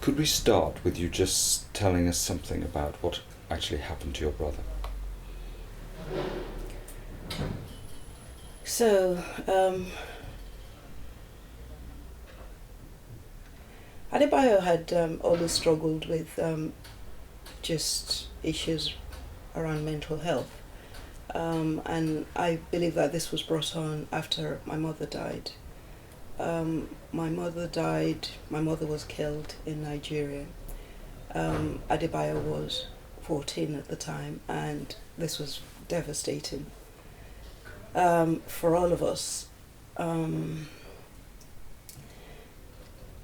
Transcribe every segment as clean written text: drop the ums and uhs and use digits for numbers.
Could we start with you just telling us something about what actually happened to your brother? So, Adebayo had always struggled with just issues around mental health. And I believe that this was brought on after my mother died. My mother was killed in Nigeria. Adebayo was 14 at the time, and this was devastating for all of us.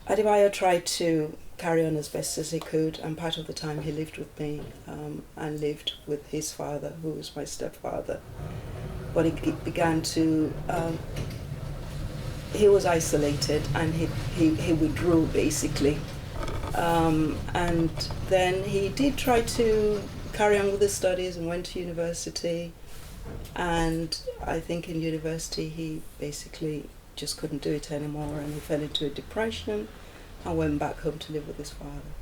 Adebayo tried to carry on as best as he could, and part of the time he lived with me and lived with his father, who was my stepfather. But he began to, he was isolated, and he withdrew basically. And then he did try to carry on with his studies and went to university. And I think in university he basically just couldn't do it anymore, and he fell into a depression and went back home to live with his father.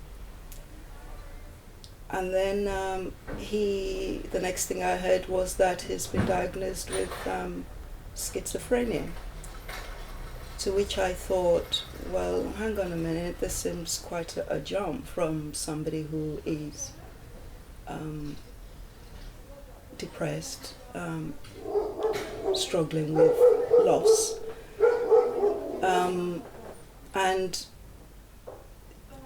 And then the next thing I heard was that he's been diagnosed with schizophrenia. To which I thought, well, hang on a minute, this seems quite a jump from somebody who is depressed, struggling with loss. And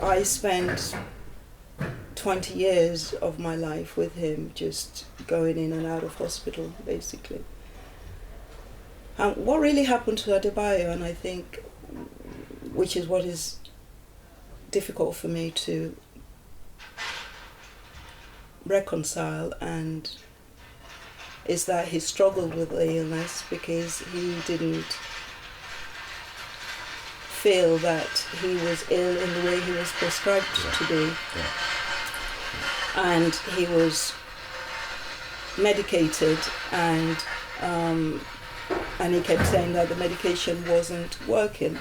I spent 20 years of my life with him, just going in and out of hospital, basically. What really happened to Adebayo, and I think, which is what is difficult for me to reconcile, and is that he struggled with the illness because he didn't feel that he was ill in the way he was prescribed to be. And he was medicated, and he kept saying that the medication wasn't working,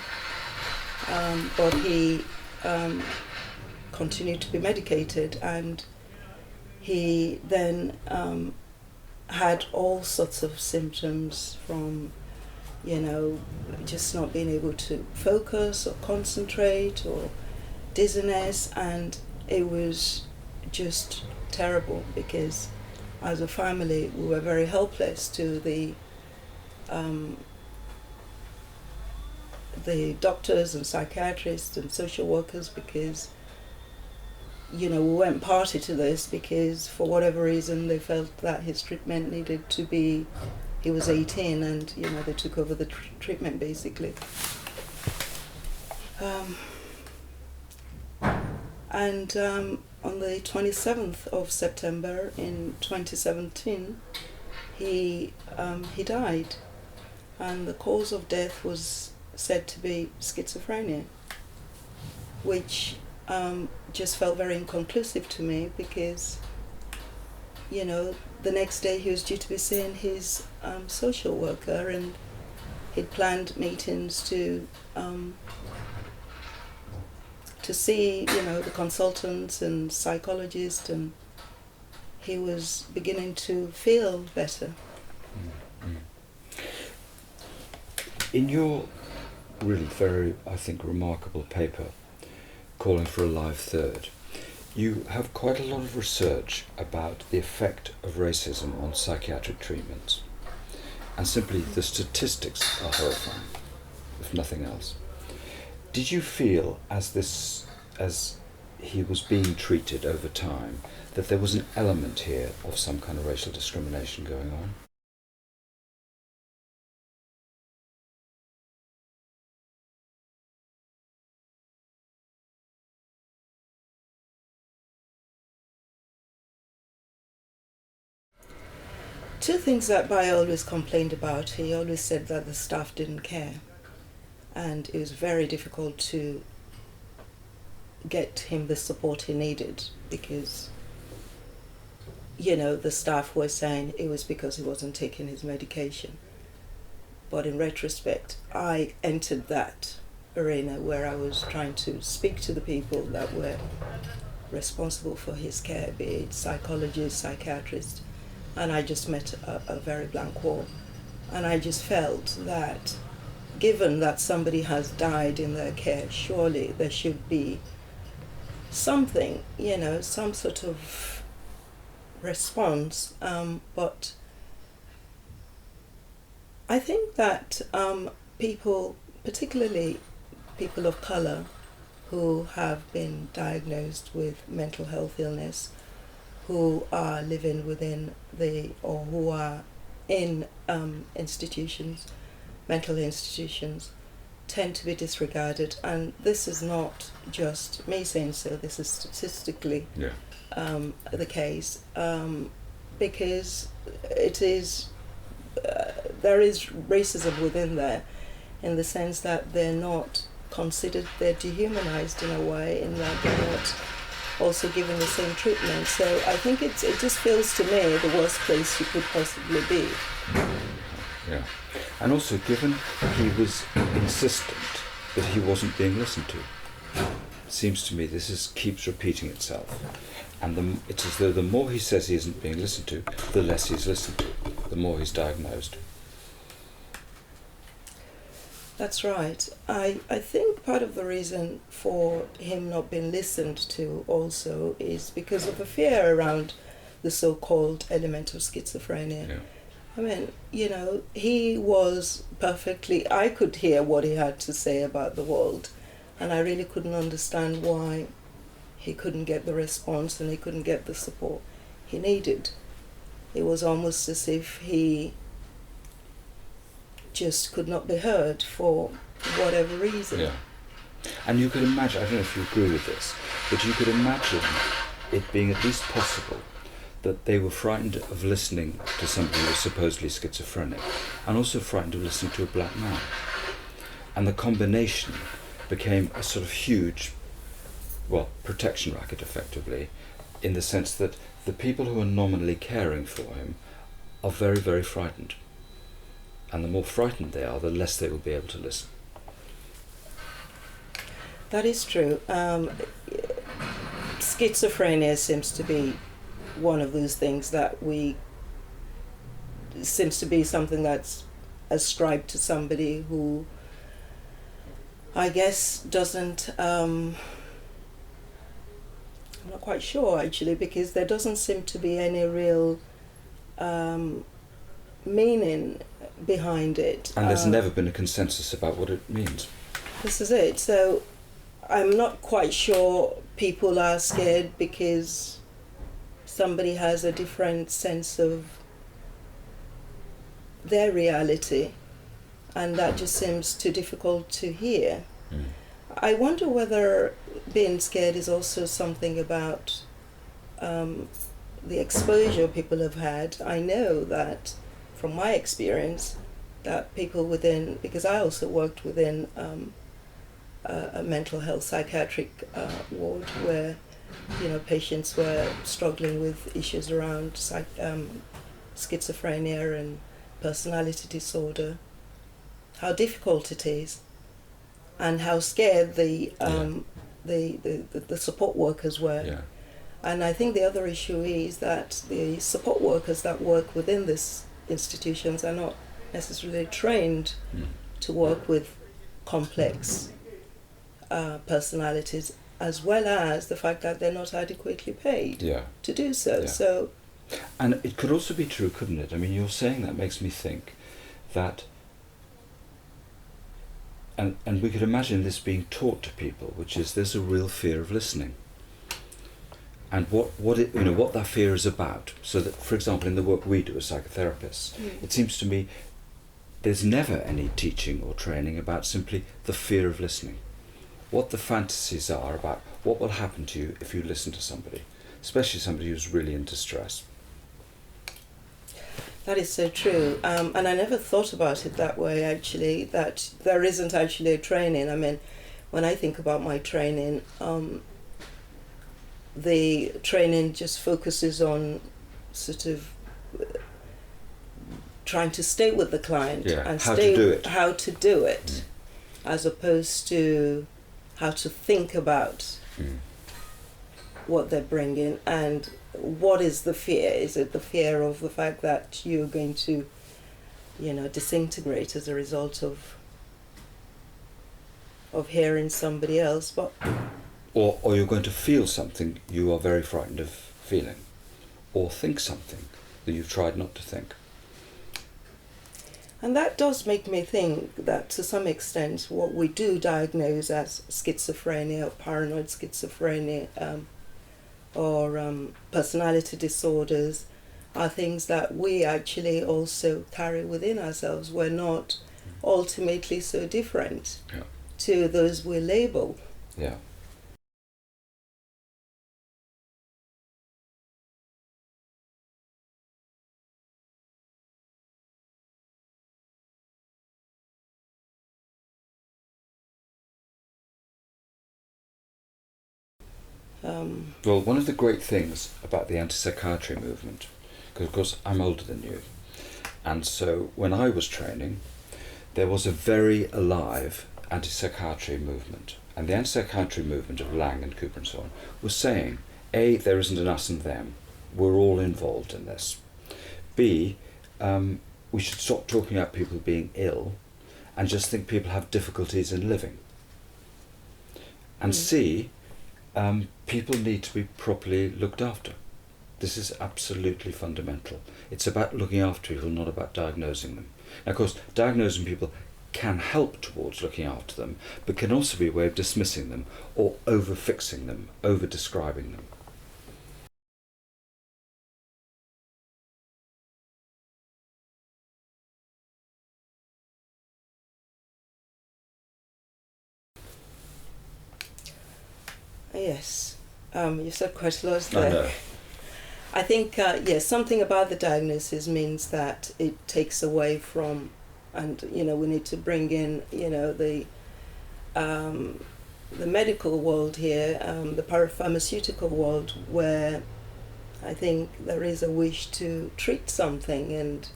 but he continued to be medicated, and he then had all sorts of symptoms, from just not being able to focus or concentrate, or dizziness, and it was just terrible because as a family we were very helpless to the doctors and psychiatrists and social workers, because we weren't party to this, because for whatever reason they felt that his treatment needed to be, he was 18, and they took over the treatment basically. On the 27th of September in 2017, he died, and the cause of death was said to be schizophrenia, which just felt very inconclusive to me, because the next day he was due to be seeing his social worker, and he'd planned meetings to see the consultants and psychologists, and he was beginning to feel better. In your really very, I think, remarkable paper, Calling for a Live Third, you have quite a lot of research about the effect of racism on psychiatric treatments, and simply the statistics are horrifying, if nothing else. Did you feel, as he was being treated over time, that there was an element here of some kind of racial discrimination going on? Two things that Bayo always complained about. He always said that the staff didn't care, and it was very difficult to get him the support he needed, because the staff were saying it was because he wasn't taking his medication. But in retrospect, I entered that arena where I was trying to speak to the people that were responsible for his care, be it psychologists, psychiatrists, and I just met a very blank wall. And I just felt that given that somebody has died in their care, surely there should be something, some sort of response. But I think that people, particularly people of colour, who have been diagnosed with mental health illness, who are living within or who are in institutions, mental institutions, tend to be disregarded. And this is not just me saying so, this is statistically the case, because it is, there is racism within there, in the sense that they're not considered, they're dehumanized in a way, in that they're not also given the same treatment. So I think it just feels to me the worst place you could possibly be. Yeah. And also, given he was insistent that he wasn't being listened to, it seems to me this keeps repeating itself. And it's as though the more he says he isn't being listened to, the less he's listened to, the more he's diagnosed. That's right. I think part of the reason for him not being listened to also is because of the fear around the so-called element of schizophrenia. Yeah. I mean, he was perfectly, I could hear what he had to say about the world, and I really couldn't understand why he couldn't get the response and he couldn't get the support he needed. It was almost as if he just could not be heard for whatever reason. Yeah. And you could imagine, I don't know if you agree with this, but you could imagine it being at least possible that they were frightened of listening to somebody who was supposedly schizophrenic, and also frightened of listening to a black man. And the combination became a sort of huge, protection racket, effectively, in the sense that the people who are nominally caring for him are very, very frightened. And the more frightened they are, the less they will be able to listen. That is true. Schizophrenia seems to be one of those things that seems to be something that's ascribed to somebody who, I guess, doesn't, I'm not quite sure actually, because there doesn't seem to be any real meaning behind it. And there's never been a consensus about what it means. This is it. So I'm not quite sure people are scared because somebody has a different sense of their reality, and that just seems too difficult to hear. I wonder whether being scared is also something about the exposure people have had. I know that from my experience that people within, because I also worked within a mental health psychiatric ward where patients were struggling with issues around schizophrenia and personality disorder, how difficult it is, and how scared the support workers were. Yeah. And I think the other issue is that the support workers that work within these institutions are not necessarily trained to work with complex personalities, as well as the fact that they're not adequately paid to do so. Yeah. So, and it could also be true, couldn't it? I mean, you're saying that makes me think that, and we could imagine this being taught to people, which is there's a real fear of listening, and what that fear is about. So that, for example, in the work we do as psychotherapists, it seems to me there's never any teaching or training about simply the fear of listening. What the fantasies are about what will happen to you if you listen to somebody, especially somebody who's really in distress. that is so true. And I never thought about it that way, actually, that there isn't actually a training. I mean, when I think about my training, the training just focuses on sort of trying to stay with the client and how to do it. How to do it. as opposed to how to think about what they're bringing. And what is the fear? Is it the fear of the fact that you're going to, disintegrate as a result of hearing somebody else? But or you're going to feel something you are very frightened of feeling, or think something that you've tried not to think. And that does make me think that to some extent what we do diagnose as schizophrenia or paranoid schizophrenia or personality disorders are things that we actually also carry within ourselves. We're not ultimately so different to those we label. Yeah. Well, one of the great things about the anti-psychiatry movement, because of course I'm older than you, and so when I was training, there was a very alive anti-psychiatry movement. And the anti-psychiatry movement of Lang and Cooper and so on was saying, A, there isn't an us and them, we're all involved in this. B, we should stop talking about people being ill and just think people have difficulties in living. And C, people need to be properly looked after. This is absolutely fundamental. It's about looking after people, not about diagnosing them. Now, of course, diagnosing people can help towards looking after them, but can also be a way of dismissing them or over-fixing them, over-describing them. Yes, you said quite a lot there. I know. I think, yes, something about the diagnosis means that it takes away from, and we need to bring in, the medical world here, the parapharmaceutical world, where I think there is a wish to treat something and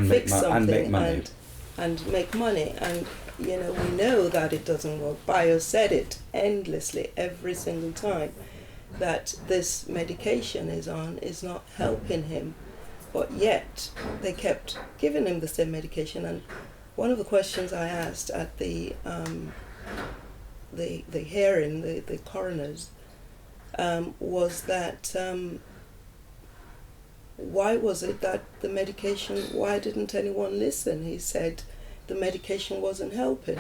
fix something and make money. And make money. And we know that it doesn't work. Bayo said it endlessly every single time, that this medication is not helping him, but yet they kept giving him the same medication. And one of the questions I asked at the hearing, the coroner's, was that why was it that the medication, why didn't anyone listen? He said the medication wasn't helping.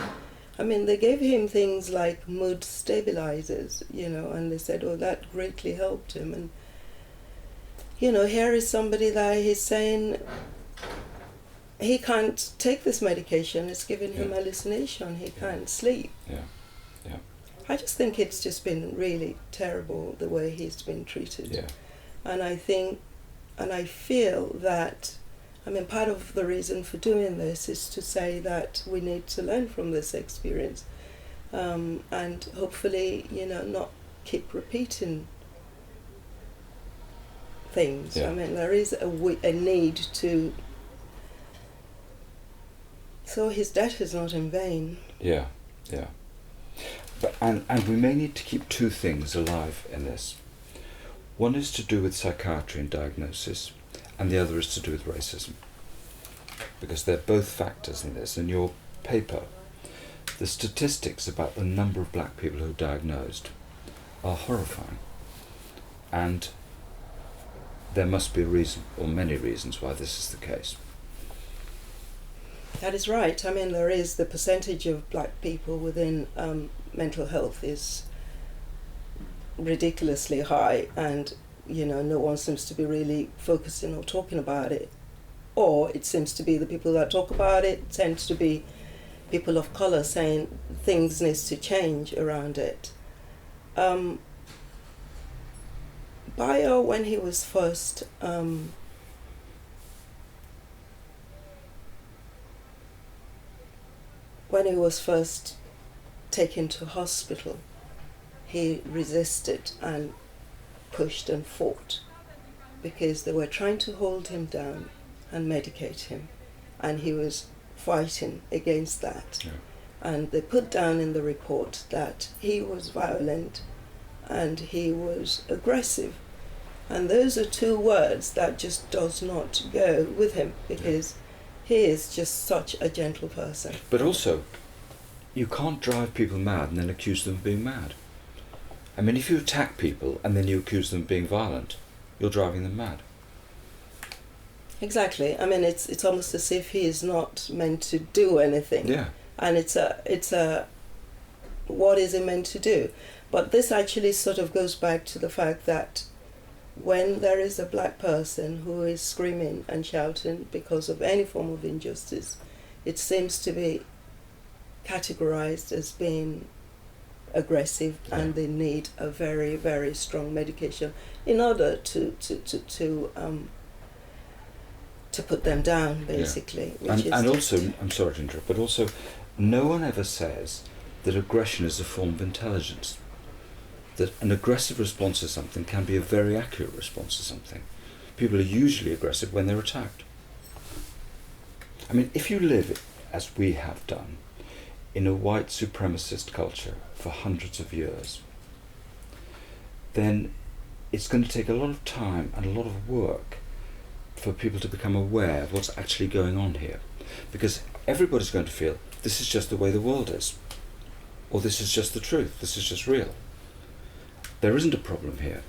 I mean, they gave him things like mood stabilizers, and they said, oh, that greatly helped him. And, here is somebody that he's saying he can't take this medication. It's giving him hallucination. He can't sleep. Yeah. I just think it's just been really terrible the way he's been treated. Yeah. And I think, and I feel that, part of the reason for doing this is to say that we need to learn from this experience, and hopefully, not keep repeating things. Yeah. There is a need to, so his death is not in vain. Yeah. But, and we may need to keep two things alive in this. One is to do with psychiatry and diagnosis, and the other is to do with racism. Because they're both factors in this. In your paper, the statistics about the number of black people who are diagnosed are horrifying. And there must be a reason, or many reasons, why this is the case. That is right. There is the percentage of black people within mental health is ridiculously high, and no one seems to be really focusing or talking about it. Or it seems to be the people that talk about it tend to be people of colour saying things need to change around it. Bayo, when he was first taken to hospital, he resisted and pushed and fought because they were trying to hold him down and medicate him, and he was fighting against that. Yeah. And they put down in the report that he was violent and he was aggressive. And those are two words that just does not go with him, because he is just such a gentle person. But also, you can't drive people mad and then accuse them of being mad. I mean, if you attack people and then you accuse them of being violent, you're driving them mad. Exactly. I mean, it's almost as if he is not meant to do anything. Yeah. And it's a what is he meant to do? But this actually sort of goes back to the fact that when there is a black person who is screaming and shouting because of any form of injustice, it seems to be categorized as being aggressive, and they need a very, very strong medication in order to put them down, basically. And also, I'm sorry to interrupt, but also, no one ever says that aggression is a form of intelligence. That an aggressive response to something can be a very accurate response to something. People are usually aggressive when they're attacked. I mean, if you live, as we have done, in a white supremacist culture for hundreds of years, then it's going to take a lot of time and a lot of work for people to become aware of what's actually going on here. Because everybody's going to feel this is just the way the world is, or this is just the truth, this is just real. There isn't a problem here.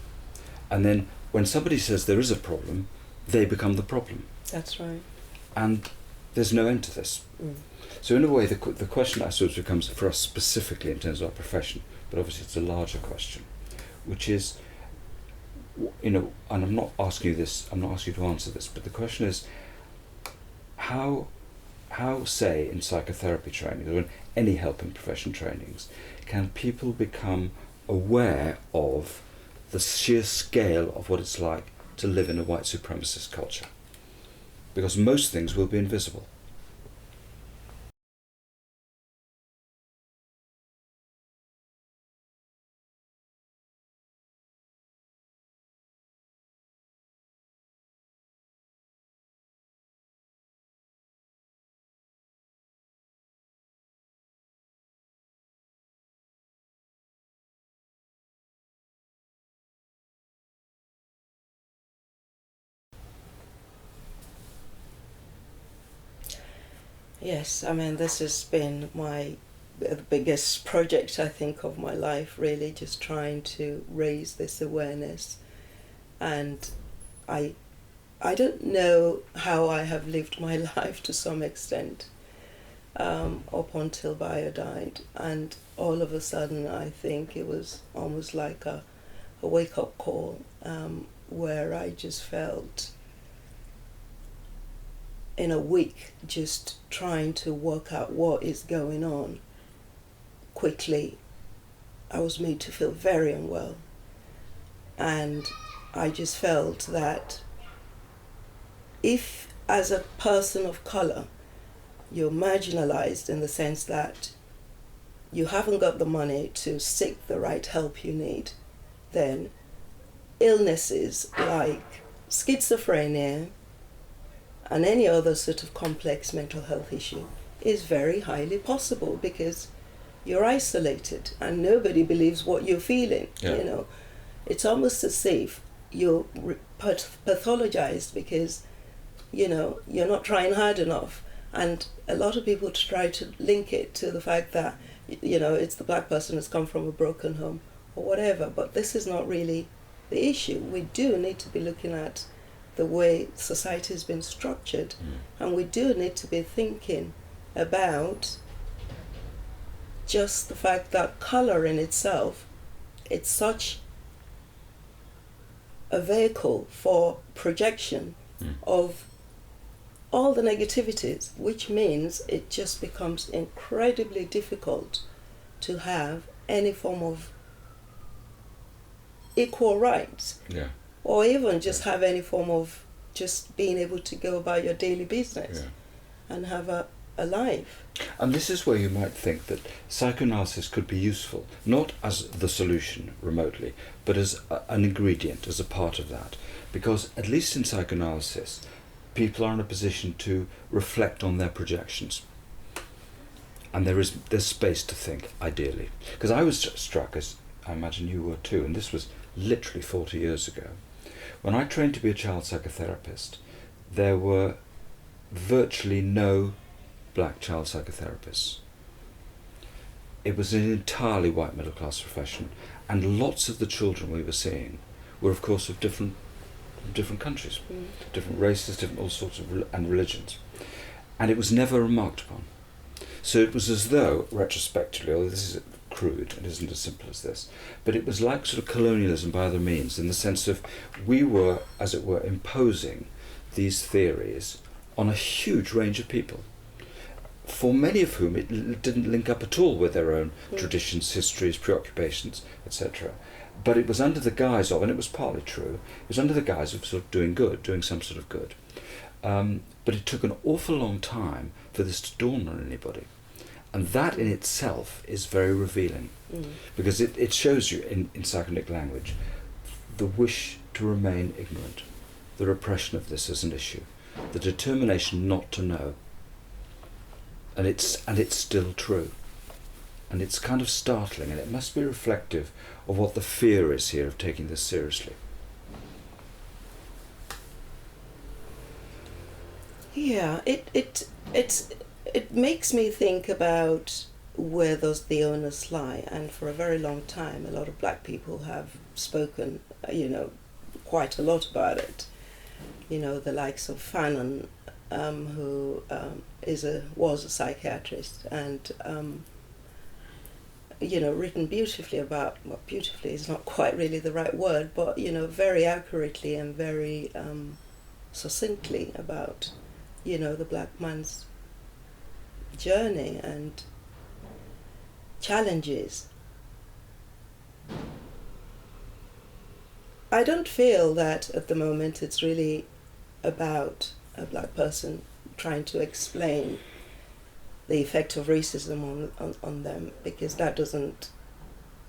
And then when somebody says there is a problem, they become the problem. That's right. And there's no end to this. So in a way, the question I suppose becomes, for us specifically in terms of our profession, but obviously it's a larger question, which is, and I'm not asking you to answer this, but the question is, how say in psychotherapy training, or in any helping profession trainings, can people become aware of the sheer scale of what it's like to live in a white supremacist culture? Because most things will be invisible. Yes, I mean, this has been the biggest project, I think, of my life, really, just trying to raise this awareness. And I don't know how I have lived my life to some extent up until Bayo died. And all of a sudden, I think it was almost like a wake-up call where I just felt in a week just trying to work out what is going on. Quickly, I was made to feel very unwell. And I just felt that if, as a person of color, you're marginalized in the sense that you haven't got the money to seek the right help you need, then illnesses like schizophrenia and any other sort of complex mental health issue is very highly possible, because you're isolated and nobody believes what you're feeling. You know, it's almost as if you're pathologized because, you know, you're not trying hard enough. And a lot of people try to link it to the fact that, you know, it's the black person who's come from a broken home or whatever. But this is not really the issue. We do need to be looking at the way society has been structured, and we do need to be thinking about just the fact that color in itself, it's such a vehicle for projection of all the negativities, which means it just becomes incredibly difficult to have any form of equal rights. Or even just have any form of just being able to go about your daily business and have a life. And this is where you might think that psychoanalysis could be useful, not as the solution remotely, but as an ingredient, as a part of that. Because at least in psychoanalysis, people are in a position to reflect on their projections. And there's space to think, ideally. Because I was struck, as I imagine you were too, and this was literally 40 years ago. When I trained to be a child psychotherapist, there were virtually no black child psychotherapists. It was an entirely white middle class profession, and lots of the children we were seeing were, of course, of different countries, different races, different all sorts of and religions, and it was never remarked upon. So it was as though, retrospectively, although this is crude, it isn't as simple as this, but it was like sort of colonialism by other means, in the sense of we were, as it were, imposing these theories on a huge range of people, for many of whom it didn't link up at all with their own traditions, histories, preoccupations, etc. But it was under the guise of, and it was partly true, it was under the guise of sort of doing good, doing some sort of good. But it took an awful long time for this to dawn on anybody. And that in itself is very revealing, because it shows you, in psychoanalytic language, the wish to remain ignorant, the repression of this as an issue, the determination not to know. And it's still true. And it's kind of startling, and it must be reflective of what the fear is here of taking this seriously. Yeah, it makes me think about where does the onus lie, and for a very long time a lot of black people have spoken, quite a lot about it. The likes of Fanon, who was a psychiatrist, and written beautifully about, well, beautifully is not quite really the right word, but very accurately and very succinctly about the black man's journey and challenges. I don't feel that at the moment it's really about a black person trying to explain the effect of racism on them, because that doesn't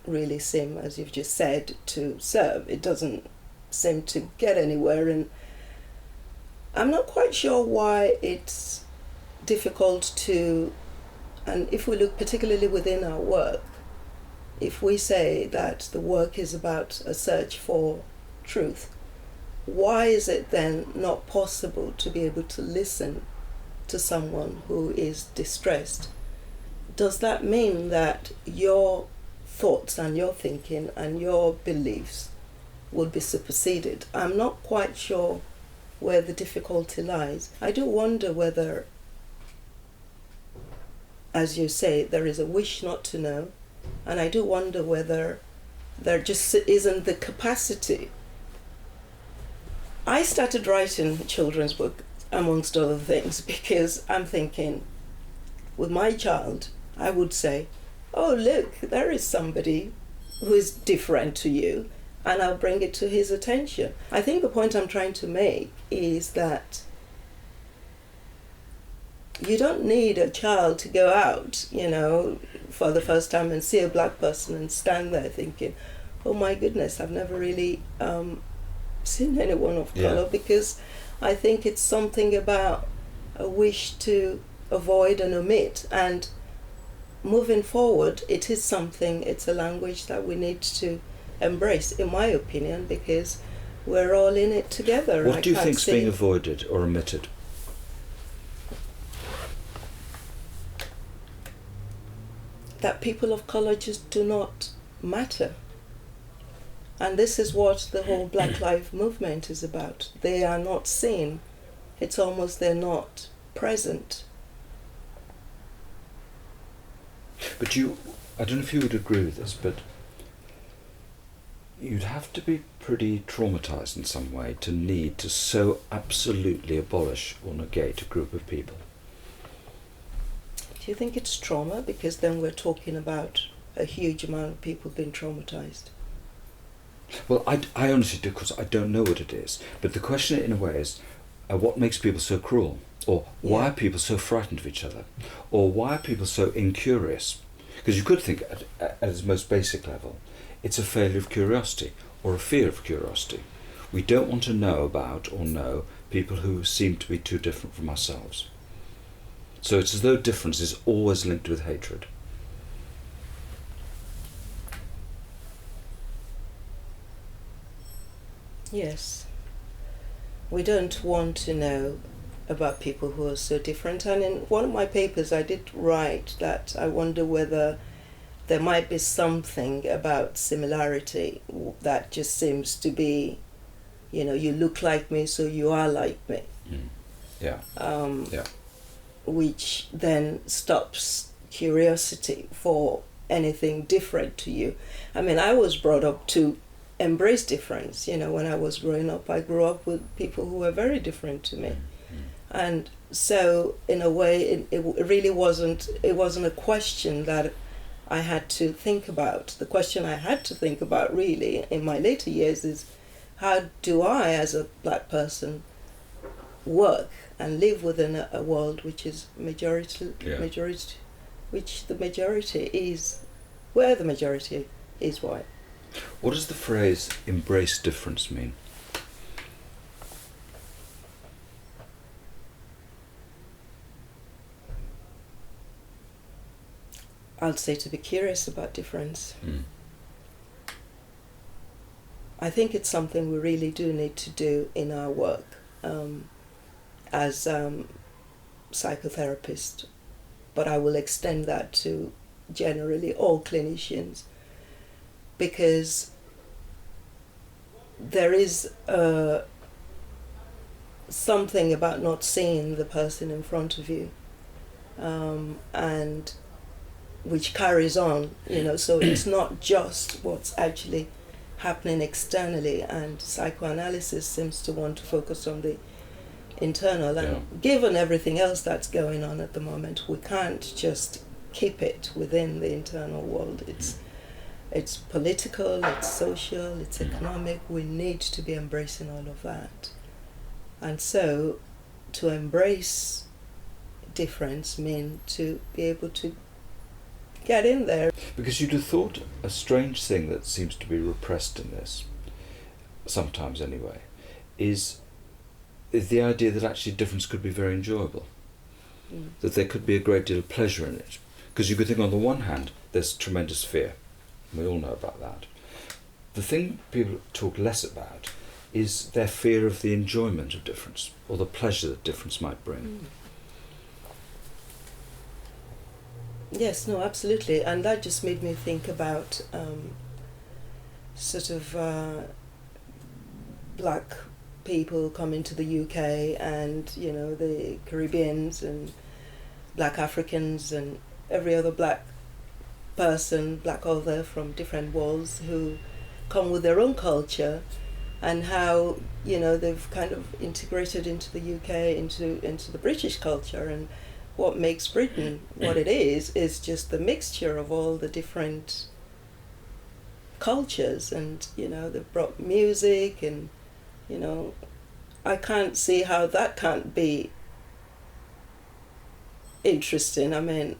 really seem, as you've just said, to serve. It doesn't seem to get anywhere, and I'm not quite sure why it's difficult to, and if we look particularly within our work, if we say that the work is about a search for truth, why is it then not possible to be able to listen to someone who is distressed? Does that mean that your thoughts and your thinking and your beliefs would be superseded? I'm not quite sure where the difficulty lies. I do wonder whether, as you say, there is a wish not to know, and I do wonder whether there just isn't the capacity. I started writing a children's book, amongst other things, because I'm thinking, with my child, I would say, oh, look, there is somebody who is different to you, and I'll bring it to his attention. I think the point I'm trying to make is that you don't need a child to go out, for the first time and see a black person and stand there thinking, oh my goodness, I've never really seen anyone of color, because I think it's something about a wish to avoid and omit, and moving forward, it's a language that we need to embrace, in my opinion, because we're all in it together. What do you think's being avoided or omitted? That people of colour just do not matter. And this is what the whole Black Lives Movement is about. They are not seen. It's almost they're not present. But I don't know if you would agree with this, but you'd have to be pretty traumatised in some way to need to so absolutely abolish or negate a group of people. Do you think it's trauma? Because then we're talking about a huge amount of people being traumatised. Well, I honestly do, because I don't know what it is. But the question in a way is, what makes people so cruel? Or why are people so frightened of each other? Or why are people so incurious? Because you could think at its most basic level, it's a failure of curiosity or a fear of curiosity. We don't want to know about or know people who seem to be too different from ourselves. So it's as though difference is always linked with hatred. Yes. We don't want to know about people who are so different. And in one of my papers, I did write that I wonder whether there might be something about similarity that just seems to be, you know, you look like me, so you are like me. Mm. Yeah. Yeah. Which then stops curiosity for anything different to you. I mean, I was brought up to embrace difference. You know, when I was growing up, I grew up with people who were very different to me. Mm. And so in a way, it really wasn't a question that I had to think about. The question I had to think about really in my later years is, how do I as a black person work and live within a world which is majority, which the majority is, where the majority is white. What does the phrase embrace difference mean? I'd say to be curious about difference. Mm. I think it's something we really do need to do in our work as psychotherapists, but I will extend that to generally all clinicians, because there is something about not seeing the person in front of you, and which carries on, you know, so it's not just what's actually happening externally, and psychoanalysis seems to want to focus on the internal, and given everything else that's going on at the moment, we can't just keep it within the internal world. It's political, it's social, it's economic. We need to be embracing all of that. And so to embrace difference means to be able to get in there. Because you'd have thought a strange thing that seems to be repressed in this, sometimes anyway, is the idea that actually difference could be very enjoyable. That there could be a great deal of pleasure in it. Because you could think on the one hand, there's tremendous fear. We all know about that. The thing people talk less about is their fear of the enjoyment of difference, or the pleasure that difference might bring. Yes, no, absolutely. And that just made me think about black people coming to the UK, and, you know, the Caribbeans and black Africans and every other black person, black author from different worlds, who come with their own culture, and how, you know, they've kind of integrated into the UK, into the British culture. And what makes Britain what it is just the mixture of all the different cultures. And, you know, they've brought music, and, you know, I can't see how that can't be interesting. I mean,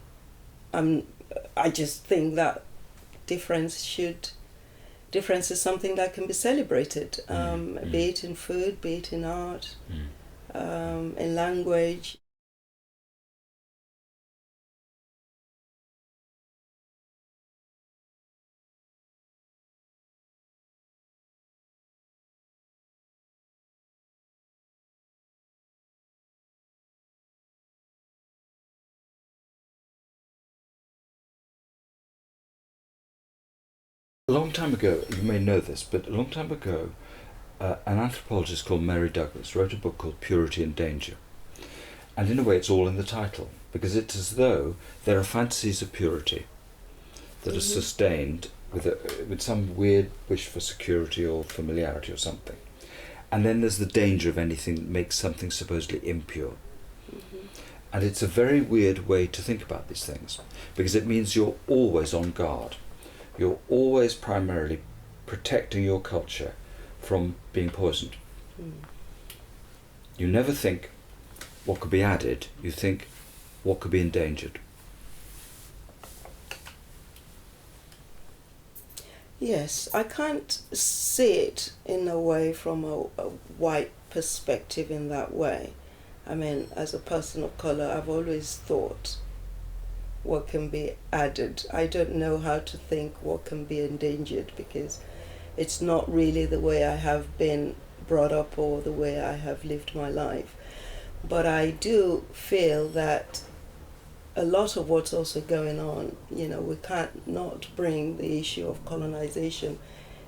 I just think that difference is something that can be celebrated, be it in food, be it in art, in language. A long time ago, you may know this, but a long time ago, an anthropologist called Mary Douglas wrote a book called Purity and Danger. And in a way it's all in the title, because it's as though there are fantasies of purity that are sustained with some weird wish for security or familiarity or something. And then there's the danger of anything that makes something supposedly impure. And it's a very weird way to think about these things, because it means you're always on guard. You're always primarily protecting your culture from being poisoned. You never think what could be added, you think what could be endangered. Yes, I can't see it in a way from a white perspective in that way. I mean, as a person of colour, I've always thought what can be added. I don't know how to think what can be endangered, because it's not really the way I have been brought up or the way I have lived my life. But I do feel that a lot of what's also going on, we can't not bring the issue of colonization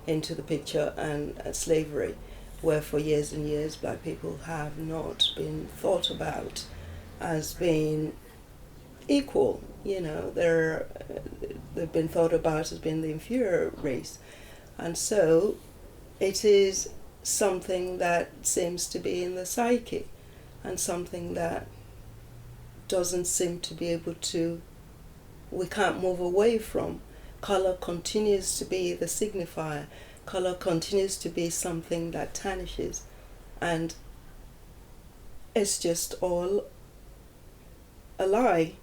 into the picture, and slavery, where for years and years black people have not been thought about as being equal. They've been thought about as being the inferior race. And so it is something that seems to be in the psyche, and something that doesn't seem to be able to, we can't move away from. Color continues to be the signifier. Color continues to be something that tarnishes. And it's just all a lie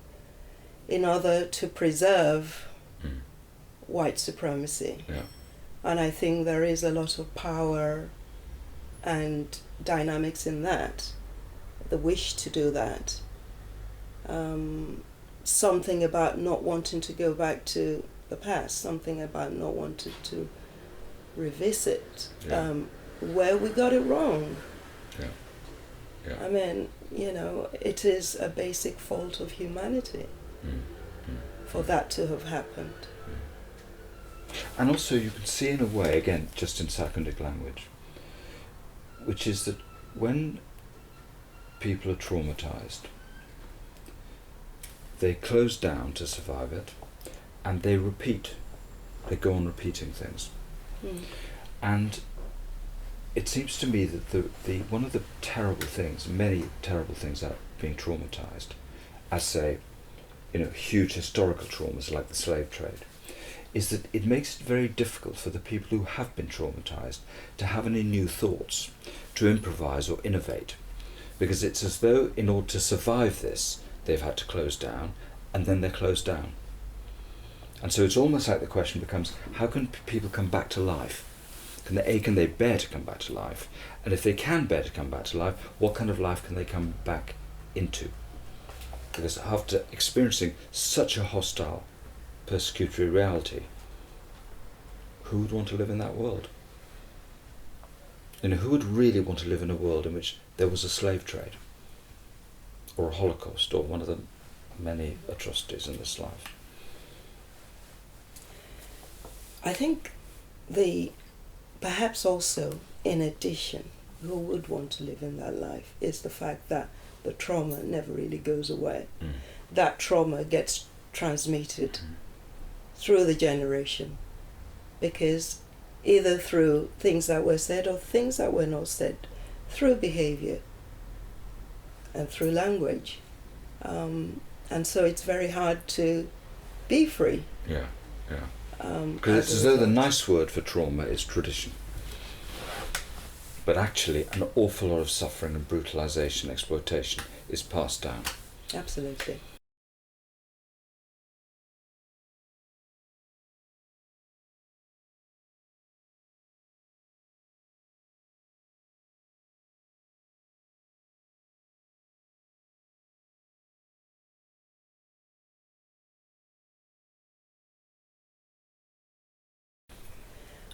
in order to preserve white supremacy. Yeah. And I think there is a lot of power and dynamics in that, the wish to do that. Something about not wanting to go back to the past, something about not wanting to revisit where we got it wrong. Yeah. Yeah. I mean, it is a basic fault of humanity for that to have happened. And also you can see in a way, again, just in psychoanalytic language, which is that when people are traumatized, they close down to survive it, and they go on repeating things. And it seems to me that the one of the terrible things, many terrible things about being traumatized, as say, huge historical traumas like the slave trade, is that it makes it very difficult for the people who have been traumatized to have any new thoughts, to improvise or innovate, because it's as though in order to survive this, they've had to close down, and then they're closed down. And so it's almost like the question becomes, how can people come back to life? Can they bear to come back to life? And if they can bear to come back to life, what kind of life can they come back into? Because after experiencing such a hostile, persecutory reality, who would want to live in that world? Who would really want to live in a world in which there was a slave trade, or a Holocaust, or one of the many atrocities in this life? I think perhaps also, in addition, who would want to live in that life is the fact that the trauma never really goes away. That trauma gets transmitted through the generation, because either through things that were said or things that were not said, through behavior and through language. And so it's very hard to be free. Yeah. Because it's as though the nice word for trauma is tradition. But actually an awful lot of suffering and brutalization, exploitation is passed down. Absolutely.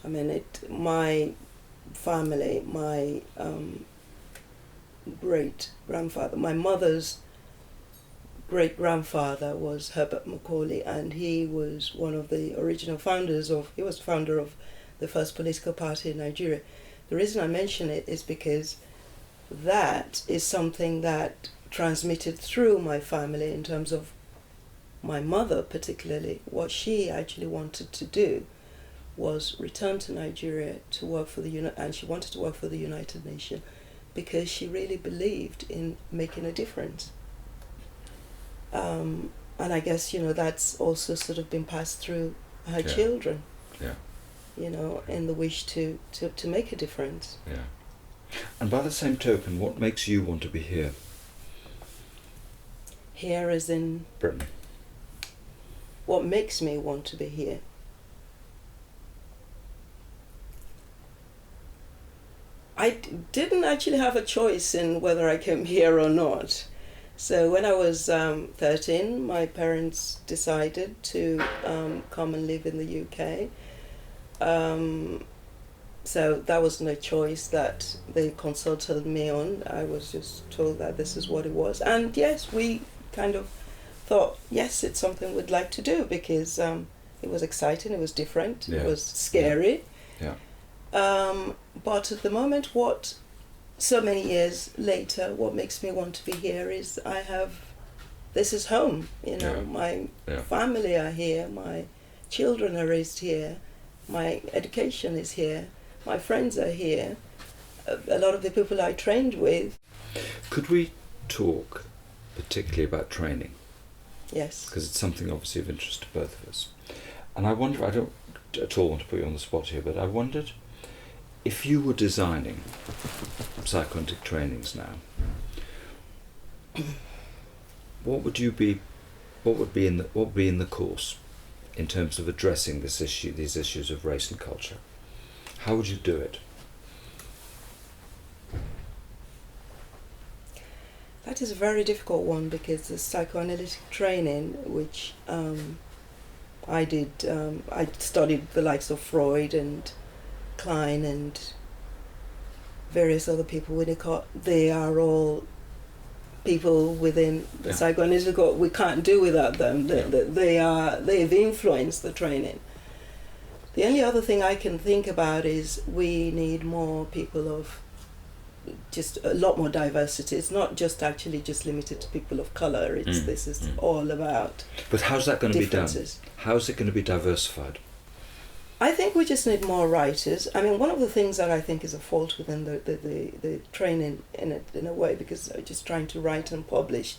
I mean, my family, my great-grandfather, my mother's great-grandfather was Herbert Macaulay, and he was one of the original he was founder of the first political party in Nigeria. The reason I mention it is because that is something that transmitted through my family in terms of my mother particularly. What she actually wanted to do was return to Nigeria to work for and she wanted to work for the United Nations because she really believed in making a difference. And I guess, that's also sort of been passed through her children. Yeah. In the wish to make a difference. Yeah. And by the same token, what makes you want to be here? Here as in Britain. What makes me want to be here? didn't actually have a choice in whether I came here or not. So when I was 13, my parents decided to come and live in the UK. So that wasn't a choice that they consulted me on. I was just told that this is what it was. And yes, we kind of thought, yes, it's something we'd like to do, because it was exciting, it was different, Yeah. it was scary. Yeah. But at the moment, so many years later, what makes me want to be here is this is home, Yeah. my Yeah. family are here, my children are raised here, my education is here, my friends are here, a lot of the people I trained with. Could we talk particularly about training? Yes. Because it's something obviously of interest to both of us. And I wonder, I don't at all want to put you on the spot here, but I wondered if you were designing psychoanalytic trainings now, what would be in the course in terms of addressing these issues of race and culture? How would you do it? That is a very difficult one, because the psychoanalytic training, which I did, I studied the likes of Freud and Klein and various other people. Winnicott, they are all people within the psychoanalytic. We can't do without them. They've influenced the training. The only other thing I can think about is we need more people of just a lot more diversity. It's not just limited to people of colour. This is all about. But how's that going to be done? differences. How's it going to be diversified? I think we just need more writers. I mean, one of the things that I think is a fault within the training in a way, because I'm just trying to write and publish,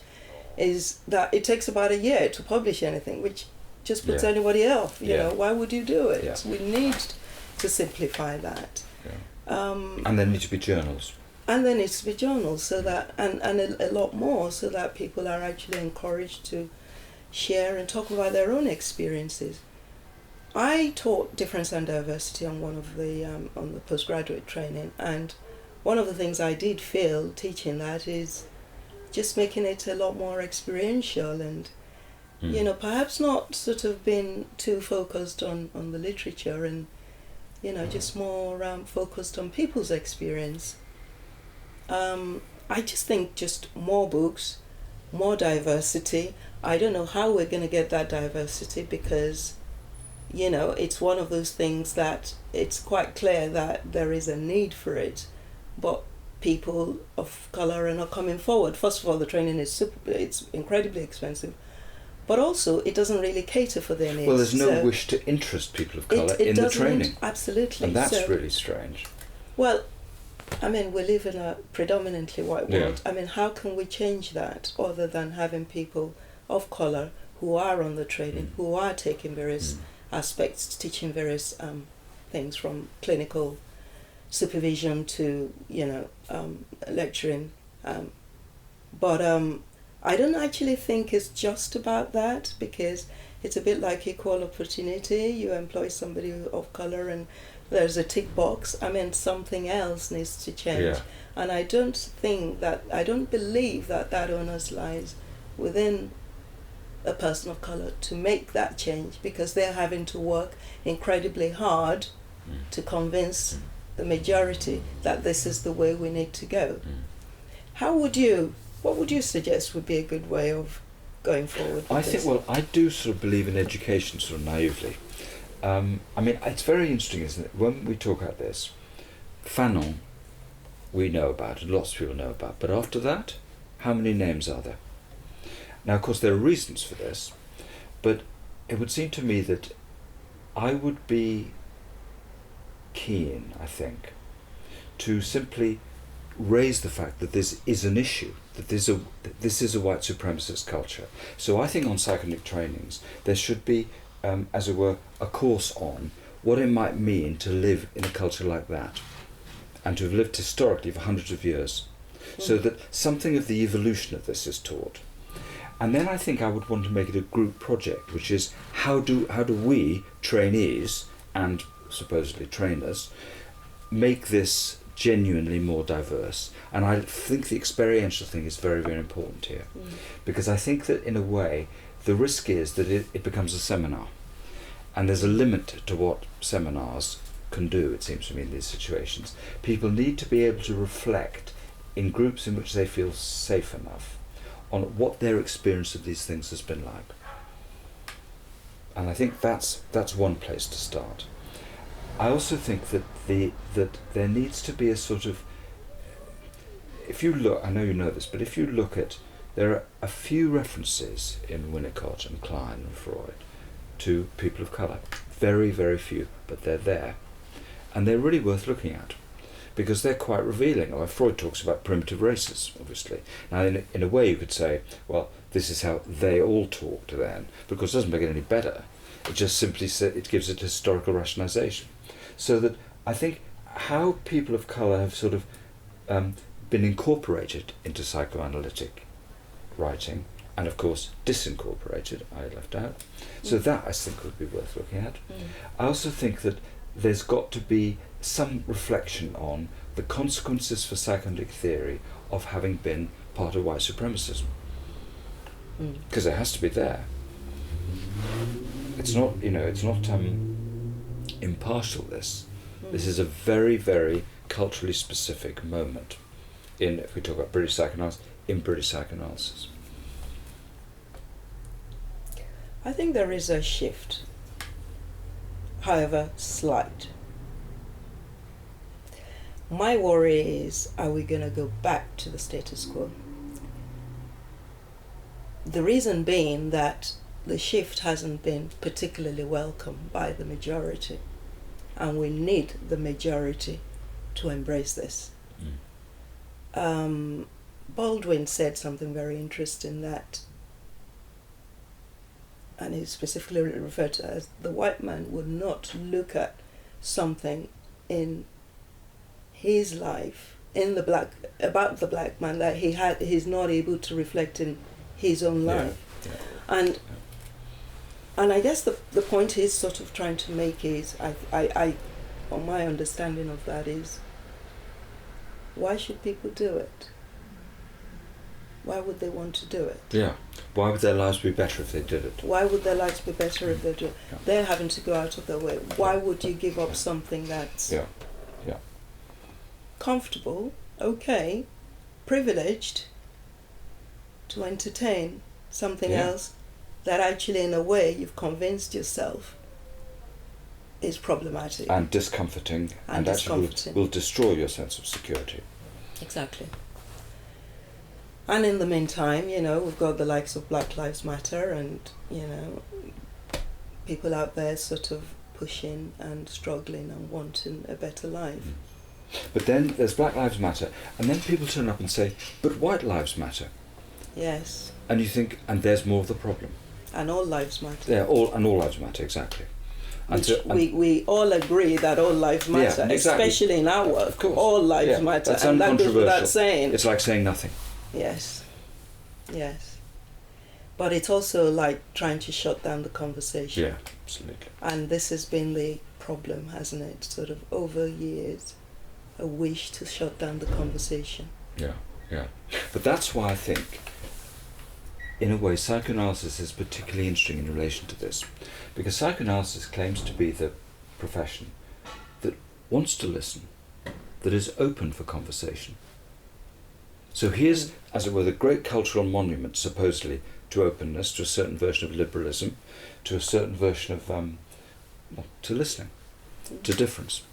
is that it takes about a year to publish anything, which just puts anybody off. You know, why would you do it? Yeah. We need to simplify that. Yeah. And there need to be journals. And there needs to be journals, so that and a lot more, so that people are actually encouraged to share and talk about their own experiences. I taught difference and diversity on one of the on the postgraduate training, and one of the things I did feel teaching that is just making it a lot more experiential, and perhaps not sort of being too focused on the literature, and just more focused on people's experience. I just think just more books, more diversity. I don't know how we're going to get that diversity, because it's one of those things that it's quite clear that there is a need for it, but people of colour are not coming forward. First of all, the training it's incredibly expensive, but also it doesn't really cater for their needs. Well, there's no wish to interest people of colour in the training. Absolutely. And that's really strange. Well, I mean, we live in a predominantly white world. Yeah. I mean, how can we change that other than having people of colour who are on the training, who are taking various aspects, teaching various things from clinical supervision to, lecturing. But I don't actually think it's just about that, because it's a bit like equal opportunity. You employ somebody of colour and there's a tick box. I mean, something else needs to change. Yeah. And I don't believe that onus lies within a person of colour to make that change, because they're having to work incredibly hard to convince the majority that this is the way we need to go. What would you suggest would be a good way of going forward with this? I do sort of believe in education sort of naively. I mean, it's very interesting, isn't it? When we talk about this, Fanon, we know about, and lots of people know about, but after that, how many names are there? Now, of course, there are reasons for this, but it would seem to me that I would be keen, I think, to simply raise the fact that this is an issue, that this is a white supremacist culture. So I think on psychoanalytic trainings, there should be, as it were, a course on what it might mean to live in a culture like that, and to have lived historically for hundreds of years, so that something of the evolution of this is taught. And then I think I would want to make it a group project, which is how do we, trainees and supposedly trainers, make this genuinely more diverse. And I think the experiential thing is very, very important here. Because I think that in a way, the risk is that it becomes a seminar. And there's a limit to what seminars can do, it seems to me, in these situations. People need to be able to reflect in groups in which they feel safe enough on what their experience of these things has been like. And I think that's one place to start. I also think that that there needs to be a sort of, if you look, I know you know this, but if you look at, there are a few references in Winnicott and Klein and Freud to people of colour. Very, very few, but they're there. And they're really worth looking at, because they're quite revealing. Freud talks about primitive races, obviously. Now, in a way you could say, well, this is how they all talked then, because it doesn't make it any better. It just simply it gives it historical rationalisation. So that I think how people of colour have sort of been incorporated into psychoanalytic writing, and of course disincorporated, I left out. So that I think would be worth looking at. I also think that there's got to be some reflection on the consequences for psychoanalytic theory of having been part of white supremacism. Because it has to be there. It's not, it's not impartial, this. This is a very, very culturally specific moment in, if we talk about British psychoanalysis, in British psychoanalysis. I think there is a shift, however slight. My worry is, are we going to go back to the status quo? The reason being that the shift hasn't been particularly welcomed by the majority, and we need the majority to embrace this. Baldwin said something very interesting, that, and he specifically referred to as, the white man would not look at something in his life, about the black man, that he's not able to reflect in his own life. And I guess the point he's sort of trying to make is, I on my understanding of that is, why should people do it? Why would they want to do it? Yeah. Why would their lives be better if they did it? Why would their lives be better if they do it? They're having to go out of their way. Why would you give up something that's comfortable, okay, privileged, to entertain something else that actually, in a way, you've convinced yourself is problematic and discomforting, and actually will destroy your sense of security. Exactly. And in the meantime, we've got the likes of Black Lives Matter, and people out there sort of pushing and struggling and wanting a better life. But then there's Black Lives Matter, and then people turn up and say, but white lives matter. Yes. And you think, and there's more of the problem. And all lives matter. Yeah, all lives matter, exactly. And we all agree that all lives matter, exactly. Especially in our work. Of course. All lives matter, that's and that goes uncontroversial. without saying. It's like saying nothing. Yes. But it's also like trying to shut down the conversation. Yeah, absolutely. And this has been the problem, hasn't it? Sort of over years, a wish to shut down the conversation. Yeah. But that's why I think, in a way, psychoanalysis is particularly interesting in relation to this, because psychoanalysis claims to be the profession that wants to listen, that is open for conversation. So here's, as it were, the great cultural monument, supposedly, to openness, to a certain version of liberalism, to a certain version of, to listening, to difference.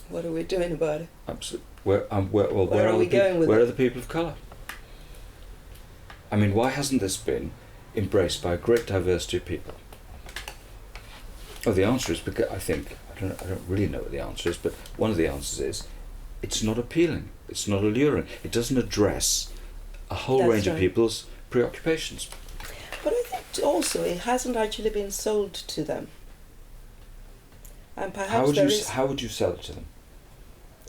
What are we doing about it? Absolutely. Where are the people of colour? I mean, why hasn't this been embraced by a great diversity of people? Oh, the answer is because I don't really know what the answer is, but one of the answers is it's not appealing, it's not alluring, it doesn't address a whole range of people's preoccupations. But I think also it hasn't actually been sold to them. And perhaps how would you sell it to them?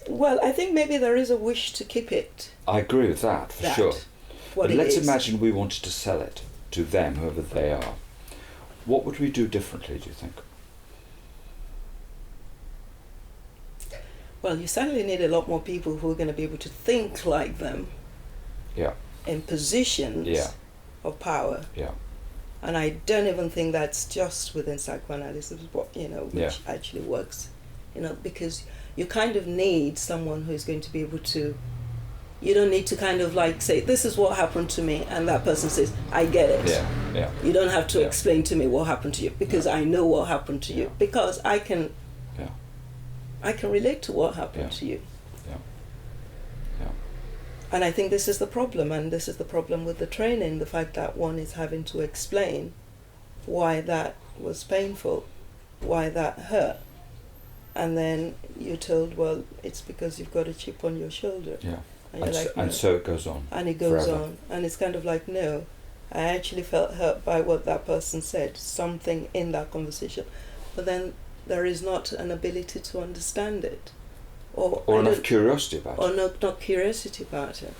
Well, I think maybe there is a wish to keep it. I agree with that, for sure. But let's imagine we wanted to sell it to them, whoever they are. What would we do differently, do you think? Well, you certainly need a lot more people who are going to be able to think like them. Yeah. In positions of power. Yeah. And I don't even think that's just within psychoanalysis, which actually works, because you kind of need someone who's going to be able to. You don't need to kind of like say, this is what happened to me, and that person says, I get it. Yeah, yeah. You don't have to explain to me what happened to you, because I know what happened to you, because I can relate to what happened to you. Yeah. Yeah. And I think this is the problem, and this is the problem with the training, the fact that one is having to explain why that was painful, why that hurt. And then you're told, well, it's because you've got a chip on your shoulder. Yeah. And So it goes on. And it goes forever. on. And it's kind of like, no, I actually felt hurt by what that person said, something in that conversation. But then there is not an ability to understand it. Or enough curiosity about it. Or not curiosity about it.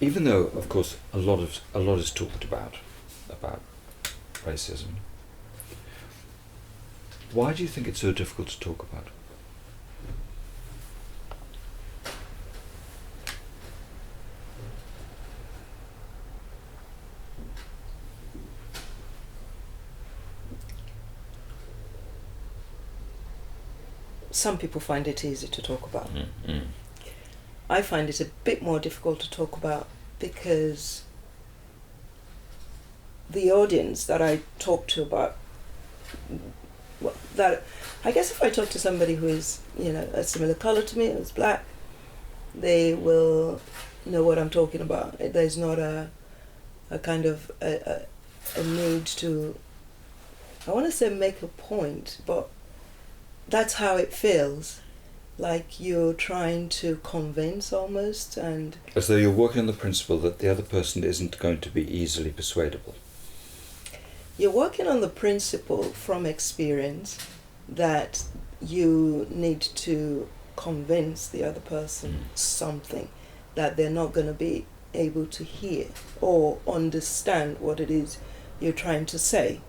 Even though, of course, a lot is talked about racism, why do you think it's so difficult to talk about? Some people find it easy to talk about. Mm-hmm. I find it a bit more difficult to talk about because the audience that I talk to about, that I guess if I talk to somebody who is, a similar color to me, who's black, they will know what I'm talking about. There's not a kind of a need to, I want to say make a point, but that's how it feels. Like you're trying to convince almost, and as though you're working on the principle that the other person isn't going to be easily persuadable. You're working on the principle from experience that you need to convince the other person something that they're not going to be able to hear or understand what it is you're trying to say.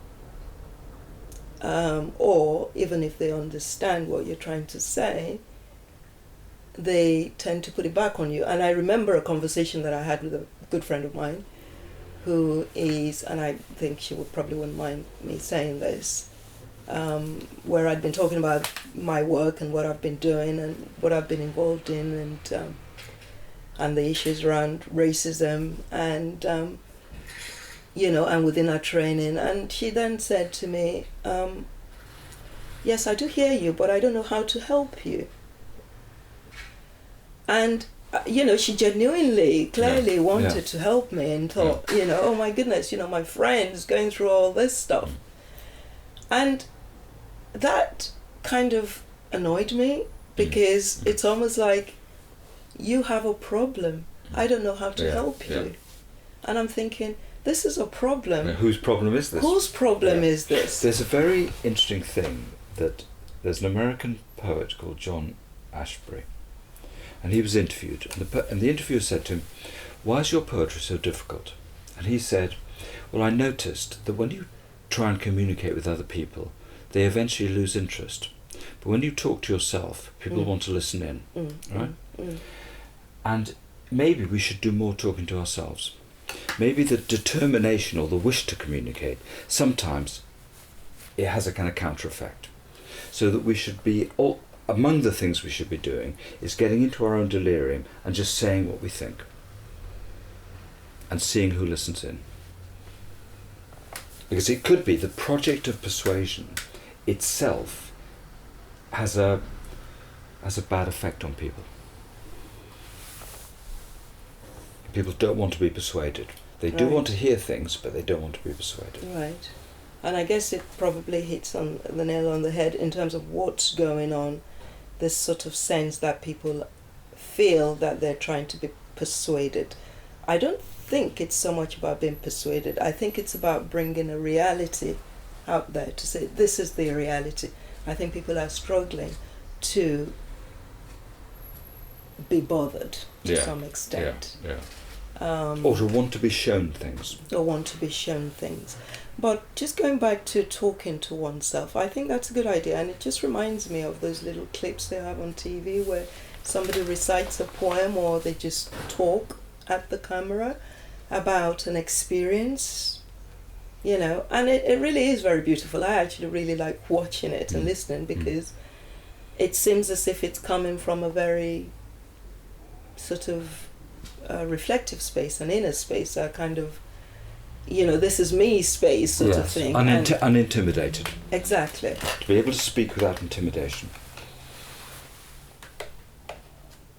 Or even if they understand what you're trying to say, they tend to put it back on you. And I remember a conversation that I had with a good friend of mine who is, and I think she would probably wouldn't mind me saying this, where I'd been talking about my work and what I've been doing and what I've been involved in, and the issues around racism and and within our training. And she then said to me, yes, I do hear you, but I don't know how to help you. And she genuinely, clearly wanted to help me and thought, oh my goodness, my friend's going through all this stuff. And that kind of annoyed me because it's almost like, you have a problem. I don't know how to help you. And I'm thinking, this is a problem. Now, whose problem is this? Whose problem is this? There's a very interesting thing that there's an American poet called John Ashbery, and he was interviewed, and the interviewer said to him, "Why is your poetry so difficult?" And he said, "Well, I noticed that when you try and communicate with other people, they eventually lose interest. But when you talk to yourself, people want to listen in, right? And maybe we should do more talking to ourselves. Maybe the determination or the wish to communicate, sometimes it has a kind of counter effect. So that we should be, among the things we should be doing is getting into our own delirium and just saying what we think and seeing who listens in. Because it could be the project of persuasion itself has a bad effect on people. People don't want to be persuaded. They do want to hear things, but they don't want to be persuaded. Right. And I guess it probably hits on the nail on the head in terms of what's going on, this sort of sense that people feel that they're trying to be persuaded. I don't think it's so much about being persuaded. I think it's about bringing a reality out there to say this is the reality. I think people are struggling to be bothered to some extent. Or to want to be shown things. Or want to be shown things. But just going back to talking to oneself, I think that's a good idea, and it just reminds me of those little clips they have on TV where somebody recites a poem or they just talk at the camera about an experience, you know, and it really is very beautiful. I actually really like watching it and listening, because it seems as if it's coming from a very sort of reflective space, an inner space, a kind of, you know, this is me space sort of thing. Unintimidated. Exactly. To be able to speak without intimidation.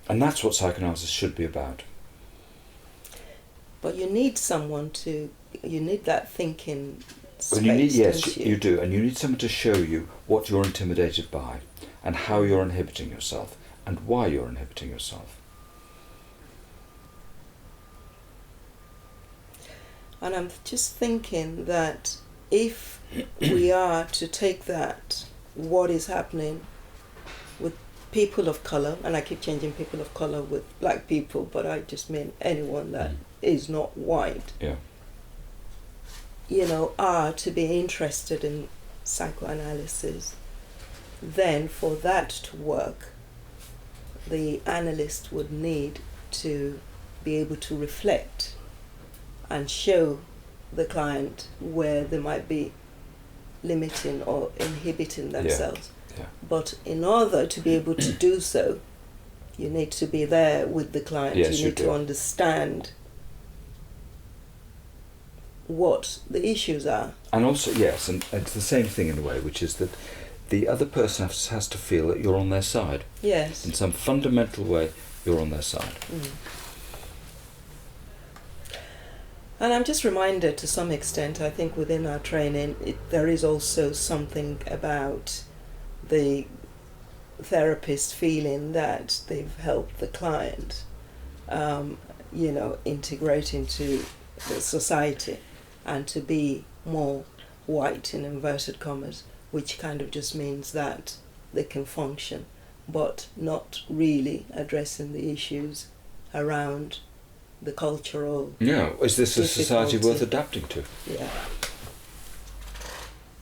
And that's what psychoanalysis should be about. But you need someone to, you need that thinking space, yes, you do. And you need someone to show you what you're intimidated by and how you're inhibiting yourself and why you're inhibiting yourself. And I'm just thinking that if we are to take that, what is happening with people of colour, and I keep changing people of colour with black people, but I just mean anyone that is not white, you know, are to be interested in psychoanalysis, then for that to work, the analyst would need to be able to reflect and show the client where they might be limiting or inhibiting themselves. But in order to be able to do so, you need to be there with the client. Yes, you need to understand what the issues are. And also, yes, and it's the same thing in a way, which is that the other person has to feel that you're on their side. Yes. In some fundamental way, you're on their side. And I'm just reminded to some extent, I think within our training, there is also something about the therapist feeling that they've helped the client, you know, integrate into the society and to be more white in inverted commas, which kind of just means that they can function, but not really addressing the issues around the cultural. Yeah, is this a society worth adapting to? Yeah.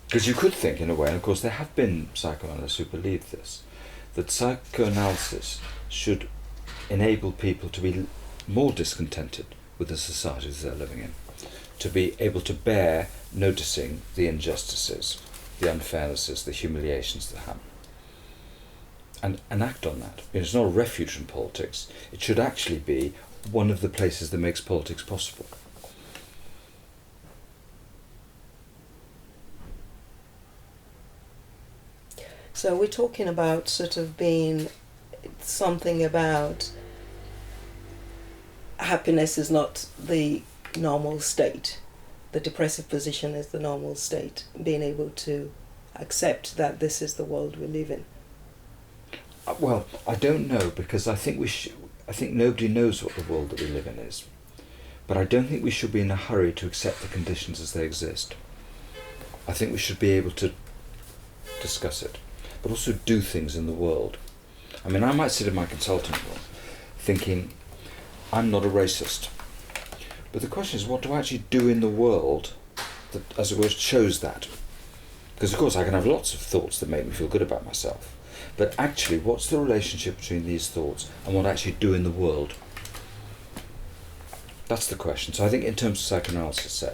Because you could think, in a way, and of course there have been psychoanalysts who believe this, that psychoanalysis should enable people to be more discontented with the societies they're living in, to be able to bear noticing the injustices, the unfairnesses, the humiliations that happen, and act on that. It's not a refuge from politics. It should actually be one of the places that makes politics possible. So we're talking about sort of being something about happiness is not the normal state. The depressive position is the normal state. Being able to accept that this is the world we live in. Well, I don't know, because I think I think nobody knows what the world that we live in is. But I don't think we should be in a hurry to accept the conditions as they exist. I think we should be able to discuss it, but also do things in the world. I mean, I might sit in my consulting room thinking, I'm not a racist. But the question is, what do I actually do in the world that, as it were, shows that? Because, of course, I can have lots of thoughts that make me feel good about myself. But actually, what's the relationship between these thoughts and what I actually do in the world? That's the question. So I think in terms of psychoanalysis, say,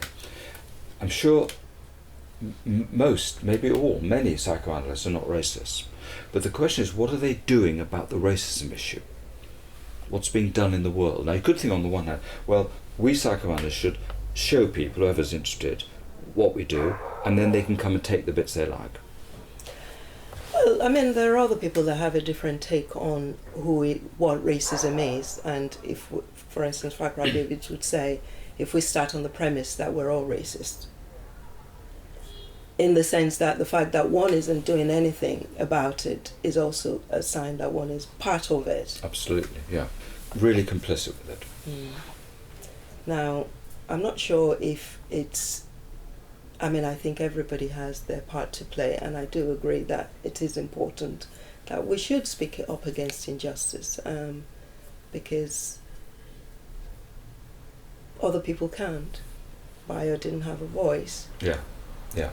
I'm sure most, maybe all, many psychoanalysts are not racists. But the question is, what are they doing about the racism issue? What's being done in the world? Now, you could think on the one hand, well, we psychoanalysts should show people, whoever's interested, what we do, and then they can come and take the bits they like. Well, I mean, there are other people that have a different take on what racism is, and if, for instance, Fakra Davids would say, if we start on the premise that we're all racist, in the sense that the fact that one isn't doing anything about it is also a sign that one is part of it. Absolutely, yeah. Really complicit with it. Now, I'm not sure if it's I mean, I think everybody has their part to play, and I do agree that it is important that we should speak up against injustice, because other people can't. Bayo didn't have a voice. Yeah, yeah.